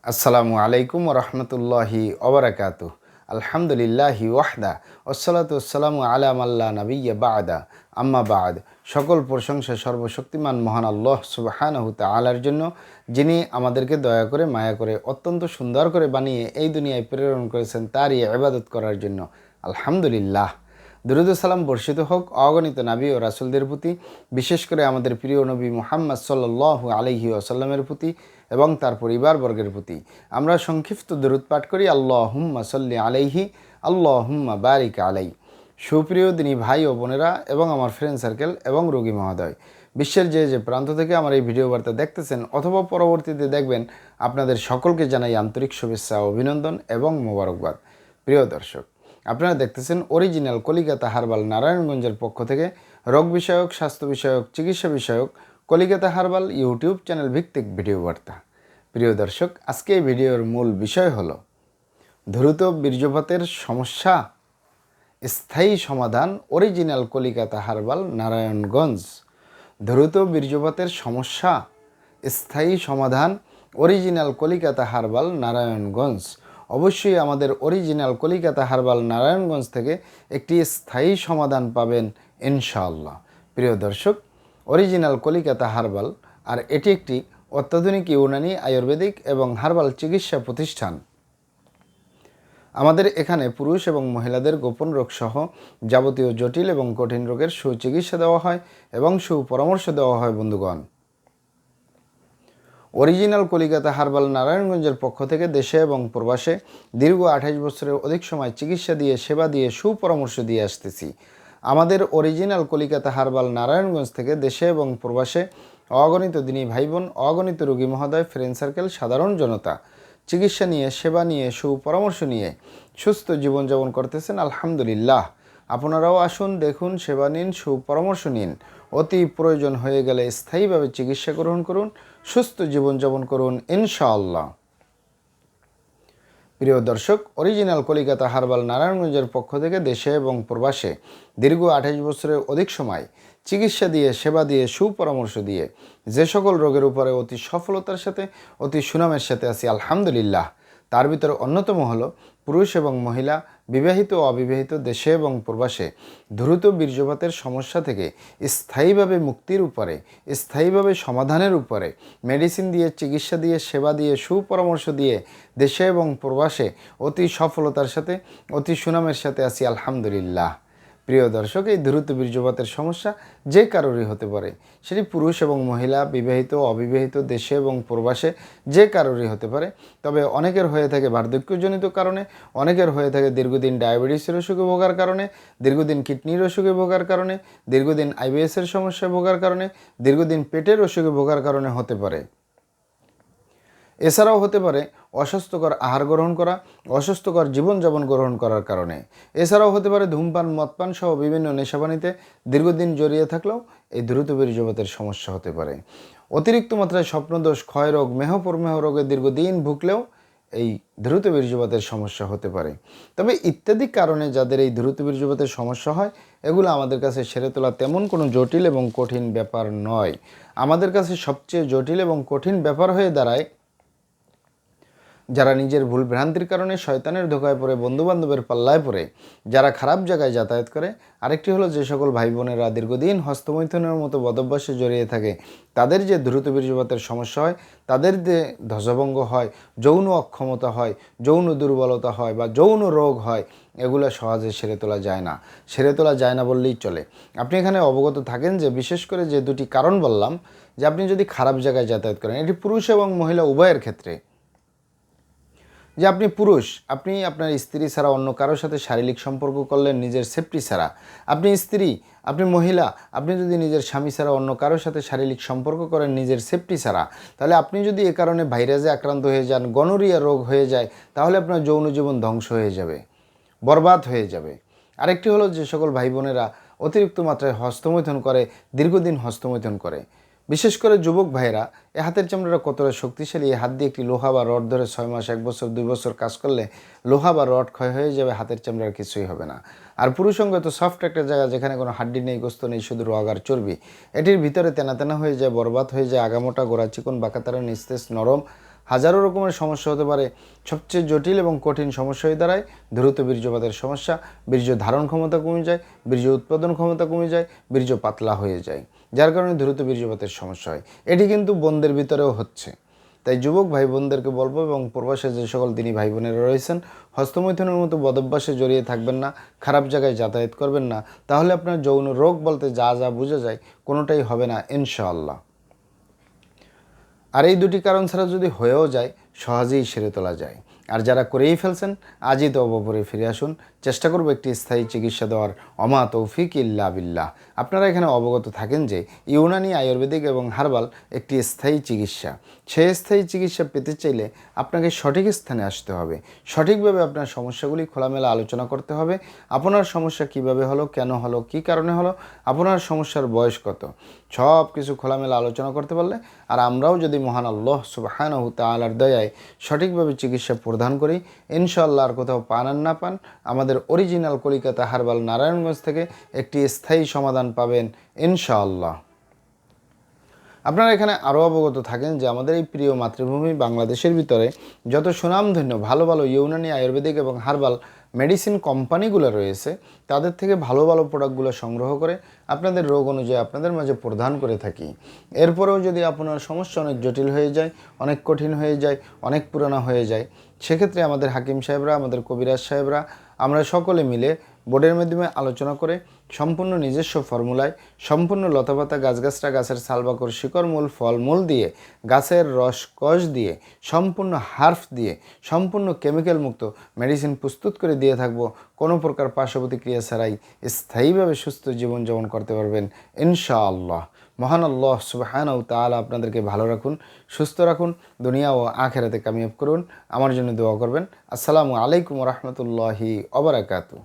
আসসালামু আলাইকুম রহমতুল্লাহি ওবরাকাতু। আলহামদুলিল্লাহি ওয়াহদা ওসসালাতু ওয়াসসালামু আলা মাল্লা নাবিয়্যা বা'দা আম্মা বা'দ। সকল প্রশংসা সর্বশক্তিমান মহান আল্লাহ সুবহানাহু তাআলার জন্য, যিনি আমাদেরকে দয়া করে মায়া করে অত্যন্ত সুন্দর করে বানিয়ে এই দুনিয়ায় প্রেরণ করেছেন তারই ইবাদত করার জন্য। আলহামদুলিল্লাহ। দুরূদ ও সালাম বর্ষিত হোক অগণিত নবী ও রাসূলদের প্রতি, বিশেষ করে আমাদের প্রিয় নবী মুহাম্মদ সাল্লাল্লাহু আলাইহি ওয়াসাল্লামের প্রতি এবং তার পরিবারবর্গের প্রতি। আমরা সংক্ষিপ্ত দরুদ পাঠ করি, আল্লাহুম্মা সাল্লি আলাইহি, আল্লাহুম্মা বারিক আলাই। সুপ্রিয় দিনী ভাই ও বোনেরা এবং আমার ফ্রেন্ড সার্কেল এবং রোগী মহোদয়, বিশ্বের যে প্রান্ত থেকে আমার এই ভিডিও বার্তা দেখতেছেন অথবা পরবর্তীতে দেখবেন, আপনাদের সকলকে জানাই আন্তরিক শুভেচ্ছা, অভিনন্দন এবং মোবারকবাদ। প্রিয় দর্শক, আপনারা দেখতেছেন অরিজিনাল কলিকাতা হার্বাল নারায়ণগঞ্জের পক্ষ থেকে রোগ বিষয়ক, স্বাস্থ্য বিষয়ক, চিকিৎসা বিষয়ক কলিকাতা হার্বাল ইউটিউব চ্যানেল ভিত্তিক ভিডিও বার্তা। প্রিয় দর্শক, আজকে এই ভিডিওর মূল বিষয় হলো দ্রুত বীর্যপাতের সমস্যা, স্থায়ী সমাধান অরিজিনাল কলিকাতা হার্বাল নারায়ণগঞ্জ। দ্রুত বীর্যপাতের সমস্যা, স্থায়ী সমাধান অরিজিনাল কলিকাতা হার্বাল নারায়ণগঞ্জ। অবশ্যই আমাদের অরিজিনাল কলিকাতা হার্বাল নারায়ণগঞ্জ থেকে একটি স্থায়ী সমাধান পাবেন ইনশাআল্লাহ। প্রিয় দর্শক, অরিজিনাল কলিকাতা হার্বাল আর এটি একটি অত্যাধুনিক ইউনানি, আয়ুর্বেদিক এবং হার্বাল চিকিৎসা প্রতিষ্ঠান। আমাদের এখানে পুরুষ এবং মহিলাদের গোপন রোগ সহ যাবতীয় জটিল এবং কঠিন রোগের সুচিকিৎসা দেওয়া হয় এবং সুপরামর্শ দেওয়া হয়। বন্ধুগণ, অরিজিনাল কলিকাতা হার্বাল নারায়ণগঞ্জের পক্ষ থেকে দেশে এবং প্রবাসে দীর্ঘ 28 বছরের অধিক সময় চিকিৎসা দিয়ে, সেবা দিয়ে, সুপরামর্শ দিয়ে আসতেছি। আমাদের অরিজিনাল কলিকাতা হার্বাল নারায়ণগঞ্জ থেকে দেশে এবং প্রবাসে অগণিত দিনী ভাই বোন, অগণিত রোগী মহোদয়, ফ্রেন্ড সার্কেল, সাধারণ জনতা চিকিৎসা নিয়ে, সেবা নিয়ে, সুপরামর্শ নিয়ে সুস্থ জীবনযাপন করতেছেন। আলহামদুলিল্লাহ। আপনারাও আসুন, দেখুন, সেবা নিন, সুপরামর্শ নিন। অতি প্রয়োজন হয়ে গেলে স্থায়ীভাবে চিকিৎসা গ্রহণ করুন, সুস্থ জীবনযাপন করুন ইনশাআল্লাহ। প্রিয় দর্শক, অরিজিনাল কলিকাতা হার্বাল নারায়ণগঞ্জের পক্ষ থেকে দেশে এবং প্রবাসে দীর্ঘ 28 বছরের অধিক সময় চিকিৎসা দিয়ে, সেবা দিয়ে, সুপরামর্শ দিয়ে যে সকল রোগের উপরে অতি সফলতার সাথে, অতি সুনামের সাথে আছি আলহামদুলিল্লাহ। তার ভিতরে অন্যতম হলো পুরুষ এবং মহিলা, বিবাহিত ও অবিবাহিত, দেশে এবং প্রবাসে দ্রুত বীর্যপাতের সমস্যা থেকে স্থায়ীভাবে মুক্তির উপরে, স্থায়ীভাবে সমাধানের উপরে মেডিসিন দিয়ে, চিকিৎসা দিয়ে, সেবা দিয়ে, সুপরামর্শ দিয়ে দেশে এবং প্রবাসে অতি সফলতার সাথে, অতি সুনামের সাথে আছি আলহামদুলিল্লাহ। প্রিয় দর্শক, এই দ্রুত বীর্যপাতের সমস্যা যে কারোরই হতে পারে, সেটি পুরুষ এবং মহিলা, বিবাহিত, অবিবাহিত, দেশে এবং প্রবাসে যে কারোরই হতে পারে। তবে অনেকের হয়ে থাকে বার্ধক্যজনিত কারণে, অনেকের হয়ে থাকে দীর্ঘদিন ডায়াবেটিসের অসুখে ভোগার কারণে, দীর্ঘদিন কিডনির অসুখে ভোগার কারণে, দীর্ঘদিন আইবিএসের সমস্যায় ভোগার কারণে, দীর্ঘদিন পেটের অসুখে ভোগার কারণে হতে পারে। এছাড়াও হতে পারে অস্বাস্থ্যকর আহার গ্রহণ করা, অস্বাস্থ্যকর জীবনযাপন গ্রহণ করার কারণে। এছাড়াও হতে পারে ধূমপান, মদপান সহ বিভিন্ন নেশাপানিতে দীর্ঘদিন জড়িয়ে থাকলেও এই দ্রুত বীর্যপাতের সমস্যা হতে পারে। অতিরিক্ত মাত্রায় স্বপ্নদোষ, ক্ষয়রোগ, মেহপ্রমেহ রোগে দীর্ঘদিন ভুগলেও এই দ্রুত বীর্যপাতের সমস্যা হতে পারে। তবে ইত্যাদি কারণে যাদের এই দ্রুত বীর্যপাতের সমস্যা হয়, এগুলো আমাদের কাছে সেরে তোলা তেমন কোনো জটিল এবং কঠিন ব্যাপার নয়। আমাদের কাছে সবচেয়ে জটিল এবং কঠিন ব্যাপার হয়ে দাঁড়ায় যারা নিজের ভুল ভ্রান্তির কারণে শয়তানের ধোকায় পড়ে, বন্ধুবান্ধবের পাল্লায় পড়ে, যারা খারাপ জায়গায় যাতায়াত করে। আরেকটি হলো যে সকল ভাই বোনেরা দীর্ঘদিন হস্তমৈথুনের মতো বদভ্যাসে জড়িয়ে থাকে, তাদের যে দ্রুত বীর্যপাতের সমস্যা হয়, তাদের যে ধ্বজভঙ্গ হয়, যৌন অক্ষমতা হয়, যৌন দুর্বলতা হয় বা যৌন রোগ হয়, এগুলো সহজে সেরে তোলা যায় না। সেরে তোলা যায় না বললেই চলে। আপনি এখানে অবগত থাকেন যে বিশেষ করে যে দুটি কারণ বললাম, যে আপনি যদি খারাপ জায়গায় যাতায়াত করেন, এটি পুরুষ এবং মহিলা উভয়ের ক্ষেত্রে। যে আপনি পুরুষ, আপনি আপনার স্ত্রী ছাড়া অন্য কারোর সাথে শারীরিক সম্পর্ক করলেন নিজের সেফটি ছাড়া। আপনি স্ত্রী, আপনি মহিলা, আপনি যদি নিজের স্বামী ছাড়া অন্য কারোর সাথে শারীরিক সম্পর্ক করেন নিজের সেফটি ছাড়া, তাহলে আপনি যদি এ কারণে ভাইরাসে আক্রান্ত হয়ে যান, গনোরিয়া রোগ হয়ে যায়, তাহলে আপনার যৌন জীবন ধ্বংস হয়ে যাবে, বরবাদ হয়ে যাবে। আরেকটি হলো যে সকল ভাই বোনেরা অতিরিক্ত মাত্রায় হস্তমৈথুন করে, দীর্ঘদিন হস্তমৈথুন করে। বিশেষ করে যুবক ভাইয়েরা, এ হাতের চামড়াটা কতটা শক্তিশালী, এই হাত দিয়ে একটি লোহা বা রড ধরে 6 মাস, 1 বছর, 2 বছর কাজ করলে লোহা বা রড ক্ষয় হয়ে যাবে, হাতের চামড়ার কিছুই হবে না। আর পুরুষঙ্গ তো সফট একটা জায়গা, যেখানে কোনো হাড্ডি নেই, গোস্ত নেই, শুধু রগ আর চর্বি। এটির ভিতরে তেনা তেনা হয়ে যায়, বরবাদ হয়ে যায়, আগামোটা, গোড়া চিকন, বাঁকাতারা, নিস্তেজ, নরম, হাজারো রকমের সমস্যা হতে পারে। সবচেয়ে জটিল এবং কঠিন সমস্যা হয়ে দাঁড়ায় দ্রুত বীর্যপাতের সমস্যা। বীর্য ধারণ ক্ষমতা কমে যায়, বীর্য উৎপাদন ক্ষমতা কমে যায়, বীর্য পাতলা হয়ে যায়, যার কারণে দ্রুত বীর্যপাতের সমস্যা হয়। এটি কিন্তু বোনদের ভিতরেও হচ্ছে। তাই যুবক ভাই বোনদেরকে বলবো এবং প্রবাসে যে সকল দিনী ভাই বোনেরা রয়েছেন, হস্তমৈথুনের মতো বদভ্যাসে জড়িয়ে থাকবেন না, খারাপ জায়গায় যাতায়াত করবেন না, তাহলে আপনার যৌন রোগ বলতে যা যা বোঝা যায় কোনোটাই হবে না ইনশাআল্লাহ। আর এই দুটি কারণ ছাড়া যদি হয়েও যায় সহজেই সেরে তোলা যায়। আর যারা করেই ফেলছেন আজই তো অবপরে ফিরে আসুন, চেষ্টা করব একটি স্থায়ী চিকিৎসা দেওয়ার। অমা তৌফিক ইল্লা বিল্লাহ। আপনারা এখানে অবগত থাকেন যে ইউনানি, আয়ুর্বেদিক এবং হার্বাল একটি স্থায়ী চিকিৎসা। সেই স্থায়ী চিকিৎসা পেতে চাইলে আপনাকে সঠিক স্থানে আসতে হবে, সঠিকভাবে আপনার সমস্যাগুলি খোলামেলা আলোচনা করতে হবে। আপনার সমস্যা কিভাবে হলো, কেন হলো, কী কারণে হলো, আপনার সমস্যার বয়স কত, সব কিছু খোলামেলা আলোচনা করতে পারলে, আর আমরাও যদি মহান আল্লাহ সুবহানাহু তাআলার দয়ায় সঠিকভাবে চিকিৎসা প্রদান করি, ইনশাআল্লাহ আর কোথাও পান আর না পান, আমাদের অরিজিনাল কলিকাতা হার্বাল নারায়ণগঞ্জ থেকে একটি স্থায়ী সমাধান পাবেন ইনশাআল্লাহ। আপনারা এখানে আরও অবগত থাকেন যে আমাদের এই প্রিয় মাতৃভূমি বাংলাদেশের ভিতরে যত সুনামধন্য ভালো ভালো ইউনানি, আয়ুর্বেদিক এবং হার্বাল মেডিসিন কোম্পানিগুলো রয়েছে, তাদের থেকে ভালো ভালো প্রোডাক্টগুলো সংগ্রহ করে আপনাদের রোগ অনুযায়ী আপনাদের মাঝে প্রদান করে থাকি। এরপরেও যদি আপনার সমস্যা অনেক জটিল হয়ে যায়, অনেক কঠিন হয়ে যায়, অনেক পুরানো হয়ে যায়, সেক্ষেত্রে আমাদের হাকিম সাহেবরা, আমাদের কবিরাজ সাহেবরা, আমরা সকলে মিলে বোর্ডের মাধ্যমে আলোচনা করে সম্পূর্ণ নিজস্ব ফর্মুলায়, সম্পূর্ণ লতাপাতা, গাছগাছরা, গাছের ছালবাকড়, শিকড়, মূল, ফল মূল দিয়ে, গাছের রস কষ দিয়ে, সম্পূর্ণ হার্ফ দিয়ে, সম্পূর্ণ কেমিক্যাল মুক্ত মেডিসিন প্রস্তুত করে দিয়ে থাকবো। কোনো প্রকার পার্শ্ব প্রতিক্রিয়া ছাড়াই স্থায়ীভাবে সুস্থ জীবনযাপন করতে পারবেন ইনশাআল্লাহ। মহান আল্লাহ সুবহানাহু তাআলা আপনাদেরকে ভালো রাখুন, সুস্থ রাখুন, দুনিয়া ও আখিরাতে কামিয়াব করুন। আমার জন্য দোয়া করবেন। আসসালামু আলাইকুম ওয়া রাহমাতুল্লাহি ওয়া বারাকাতুহু।